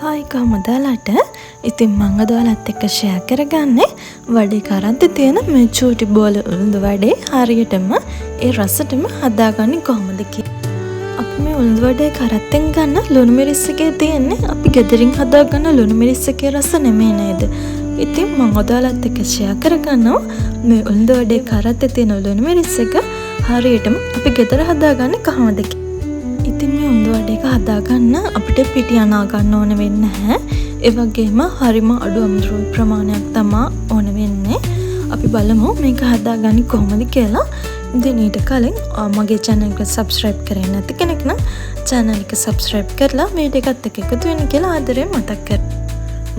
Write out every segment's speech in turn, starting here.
Hi කොහමදලට ඉතින් මං අද ඔයාලත් එක්ක ෂෙයා කරගන්නේ වඩේ කරන්තේ තියෙන මේ චූටි බෝල උළුඳු වඩේ හරියටම ඒ රසටම හදාගන්නේ කොහොමද කියලා. අපි මේ උළුඳු වඩේ කරත්තෙන් ගන්න ලුණු මිරිස් එකේ තියෙන්නේ අපි ගෙදරින් හදාගන්න ලුණු මිරිස් එකේ රස නෙමෙයි නේද? ඉතින් මං අද ඔයාලත් එක්ක ෂෙයා කරගන්නවා මේ උළුඳු වඩේ කරත්තේ තියෙන ලුණු මිරිස් එක හරියටම අපි ගෙදර හදාගන්නේ කොහොමද කියලා. ඉතින් මේ උළුඳු වඩේක හදාගන්න අපිට පිටි අනා ගන්න ඕන වෙන්නේ නැහැ. ඒ වගේම හරිම අඩු අමුද්‍රව්‍ය ප්‍රමාණයක් තමයි ඕන වෙන්නේ. අපි බලමු මේක හදාගන්නේ කොහොමද කියලා. ඉතින් ඊට කලින් මගේ channel එක subscribe කරේ නැති කෙනෙක් නම් channel එක subscribe කරලා වීඩියෝ එකත් එක්ක එකතු වෙන්න කියලා ආදරයෙන් මතක් කරනවා.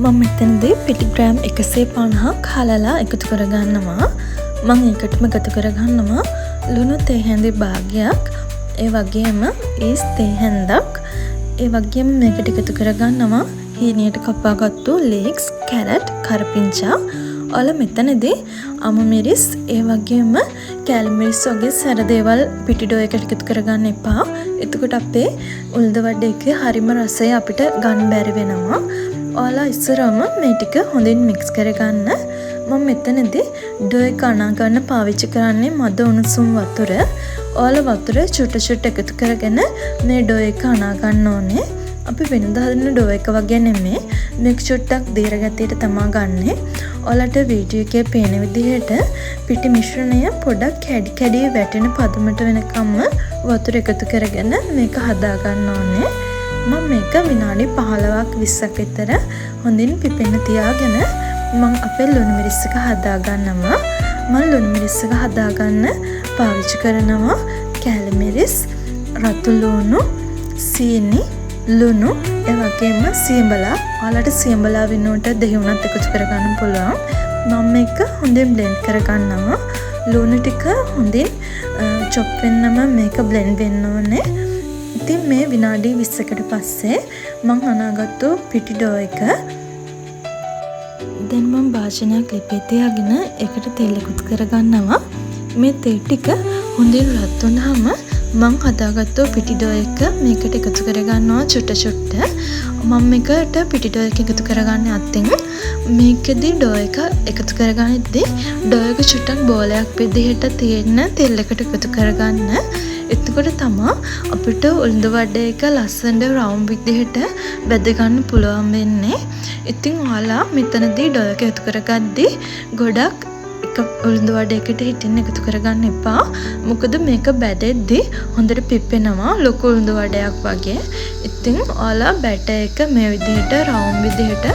මම මෙතනදී පිටි ග්‍රෑම් 150ක් හලලා එකතු කරගන්නවා. මම ඒකටම එකතු කරගන්නවා ලුණු තේ හැඳි භාගයක්. ඒ වගේම ඊස් තේ හැන්දක්. ඒ වගේම මේකට එකතු කරගන්නවා හීනියට කපාගත්තු ලීක්ස්, කැරට්, කරපිංචා. ඔයාලා මෙතනදී අමු මිරිස්, ඒ වගේම කැලි මිරිස් වගේ සැර දේවල් පිටි ඩෝ එකට එකතු කරගන්න එපා. එතකොට අපේ උළුඳු වඩේකේ හරිම රසය අපිට ගන්න බැරි වෙනවා. ඔයාලා ඉස්සරම මේ ටික හොඳින් මික්ස් කරගන්න. මම මෙතනදී ඩෝ එක අනා ගන්න පාවිච්චි කරන්නේ මද උණුසුම් වතුර. ඔයාලා වතුර චුට්ට එකතු කරගෙන මේ ඩෝ එක අනා ගන්න ඕනේ. අපි වෙනදා හදන ඩෝ එක වගේ නෙමෙයි. මේක චුට්ටක් දීර ගතියට තමා ගන්නෙ. ඔයාලට වීඩියෝ එකේ පේන විදිහට පිටි මිශ්‍රණය පොඩක් කැඩි කැඩි වැටෙන පදමට වෙනකම්ම වතුර එකතු කරගෙන මේක හදා ගන්න ඕනේ. මම මේක විනාඩි 15ක් 20ක් විතර හොඳින් පිපෙන්න තියාගෙන මම අපේ ලුණු මිරිස් එක හදා ගන්නවා. මම ලුණු මිරිස් එක හදාගන්න පාවිච්චි කරනවා කැලි මිරිස්, රතු ලුණු, සීනි, ලුණු, ඒ වගේම සියඹලා. ඔයාලට සියඹලා වෙනුවට දෙහි උනත් එකතු කරගන්න පුළුවන්. මම මේක හොඳින් බ්ලෙන්ඩ් කරගන්නවා. ලුණු ටික හොඳින් චොප් වෙන්නම මේක බ්ලෙන්ඩ් වෙන්න ඕනේ. ඉතින් මේ විනාඩි 20කට පස්සේ මම අනාගත්තු පිටි ඩෝ එක දැන් මම භාජනයක් ලිපේ තියාගෙන ඒකට තෙල් එකතු කරගන්නවා. මේ තෙල් ටික හොඳින් රත් වුණාම මම හදාගත්තු පිටි ඩෝ එක මේකට එකතු කරගන්නවා චුට්ට. මම මේකට පිටි ඩෝ එක එකතු කරගන්නේ අතින්. මේකෙදි ඩෝ එක එකතු කරගන්නදී ඩෝ එක චුට්ටක් බෝලයක් විදිහට තියෙන තෙල් එකට එකතු කරගන්න. එතකොට තමයි අපිට උළුඳු වඩේ එක ලස්සනට රවුම් විදිහට බෙද ගන්න පුළුවන් වෙන්නේ. ඉතින් ඔයාලා මෙතනදී ඩෝ එක එකතු කරගද්දී ගොඩක් එක උළුඳු වඩේකට හිටින් එකතු කරගන්න එපා. මොකද මේක බැදෙද්දී හොඳට පිපෙනවා ලොකු උළුඳු වඩයක් වගේ. ඉතින් ඔයාලා බැටර් එක මේ විදිහට රවුම් විදිහට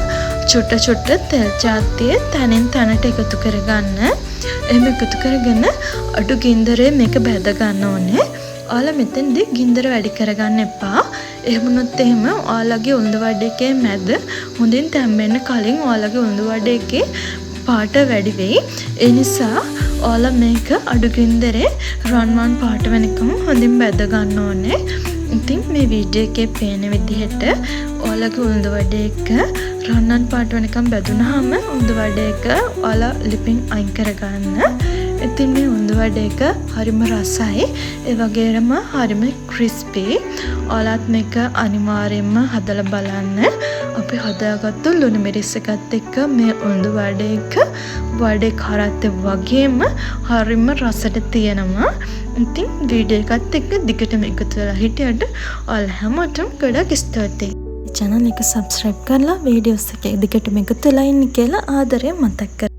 චුට්ට තෙල් චාත්තියේ තනින් තනට එකතු කරගන්න. එහෙම එකතු කරගෙන අඩු ගින්දරේ මේක බැද ගන්න ඕනේ. ඔයාලා මෙතෙන්දී ගින්දර වැඩි කරගන්න එපා. එහෙම වුණොත් එහෙම ඔයාලගේ උළුඳු වඩේකේ මැද හොඳින් තැම්බෙන්න කලින් ඔයාලගේ උළුඳු වඩේකේ පාට වැඩි වෙයි. ඒ නිසා ඔයාලා මේක අඩු ගින්දරේ රන්වන් පාට වෙනකම් හොඳින් බැද ගන්න ඕනේ. ඉතින් මේ වීඩියෝ එකේ පේන විදිහට ඔයාලගේ උළුඳු වඩේක රන්වන් පාට වෙනකම් බැදුනහම උළුඳු වඩේක ඔයාලා ලිපින් අයින් කරගන්න. ඉතින් මේ උළුඳු වඩේක හරිම රසයි. ඒ වගේම හරිම ක්‍රිස්පි. ඔයාලත් මේක අනිවාර්යයෙන්ම හදලා බලන්න. අපි හදාගත්තු ලුණු මිරිස් එකත් එක්ක මේ උළුඳු වඩේක වඩේ කරත්තේ වගේම හරිම රසට තියෙනවා. ඉතින් වීඩියෝ එකත් එක්ක දිගටම එකතු වෙලා හිටියට ඔයාලා හැමෝටම ගොඩක් ස්තුතියි. channel එක subscribe කරලා වීඩියෝස් එක දිගටම එකතු වෙලා ඉන්න කියලා ආදරයෙන් මතක් කරගන්න.